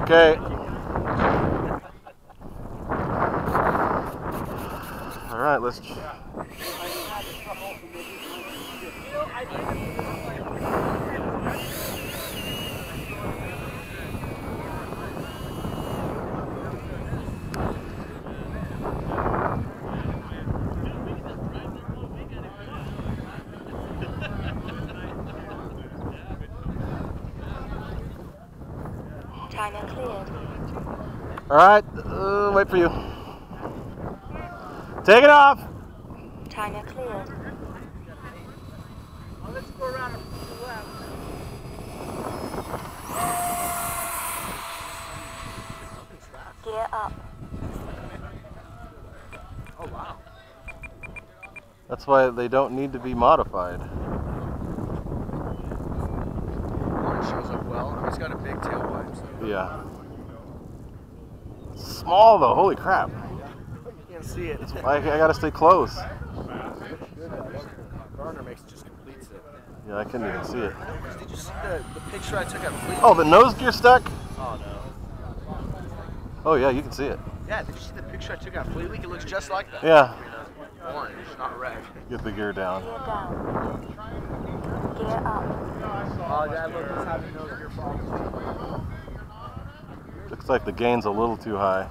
Okay. All right, let's. China cleared. All right, wait for you. Take it off. China cleared. Let's go around to the left. Gear up. Oh wow. That's why they don't need to be modified. One shows up well. He's got a big tailpipe. So. Yeah. Small though, holy crap. You can't see it. I gotta stay close. Burner makes just completes it. Yeah, I couldn't even see it. Did you see the picture I took at Fleet? Oh, the nose gear stuck? Oh no. Oh yeah, you can see it. Yeah, did you see the picture I took at Fleet Week? It looks just like that. Yeah. Orange, not red. Get the gear down. Gear down. Gear up. Oh, Dad, look, he's having nose gear problems. Looks like the gain's a little too high.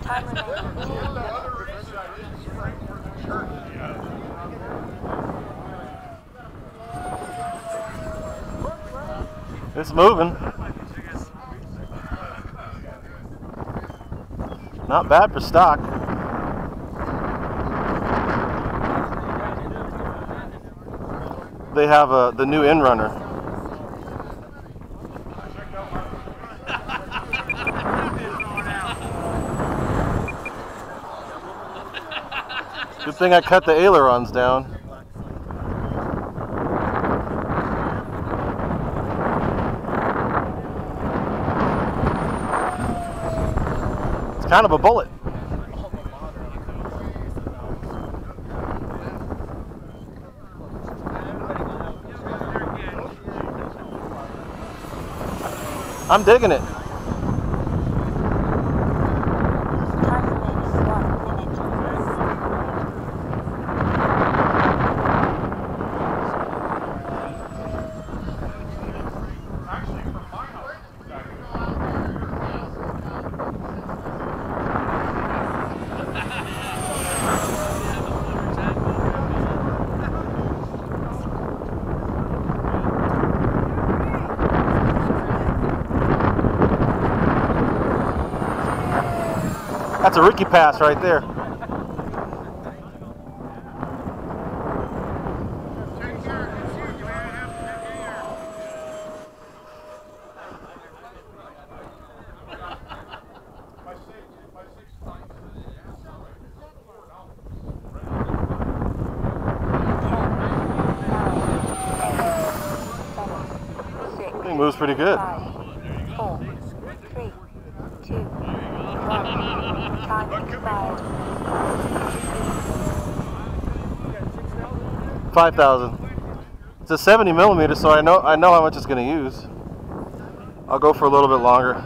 Time remaining 2 minutes. It's moving. Not bad for stock. They have the new in-runner. Good thing I cut the ailerons down. It's kind of a bullet. I'm digging it. Time remaining 1 minute. That's a Ricky pass right there. Thing moves pretty good. 5, 4, 3, 2, 1. Time expired. 5,000. It's a 70 millimeter, so I know how much it's going to use. I'll go for a little bit longer.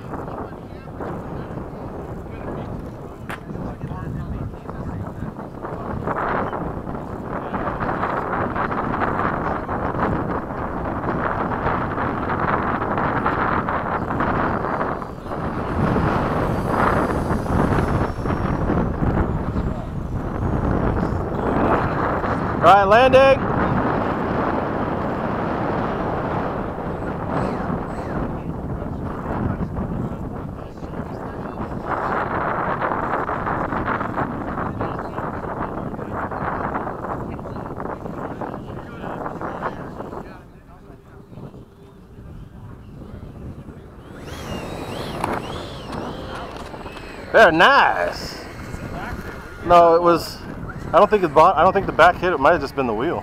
All right, landing. Very nice. No, it was. I don't think the back hit. It might have just been the wheel.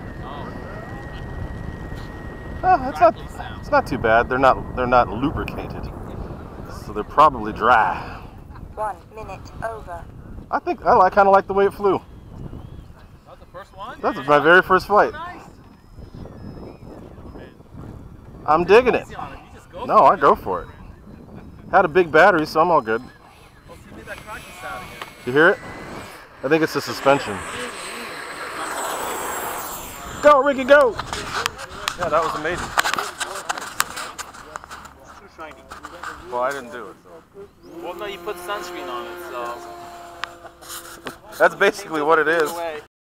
Oh, it's not too bad. They're not lubricated, so they're probably dry. 1 minute over. I kind of like the way it flew. First one? That's my very first flight. Nice. I'm digging it. Easy on it. You just go No, I go for it. Had a big battery, so I'm all good. Oh, so you made that cracking sound again. You hear it? I think it's the suspension. Go, Ricky, go! Yeah, that was a maiden. Too shiny. Well, I didn't do it, so. Well, no, you put sunscreen on it, so. That's basically what it is.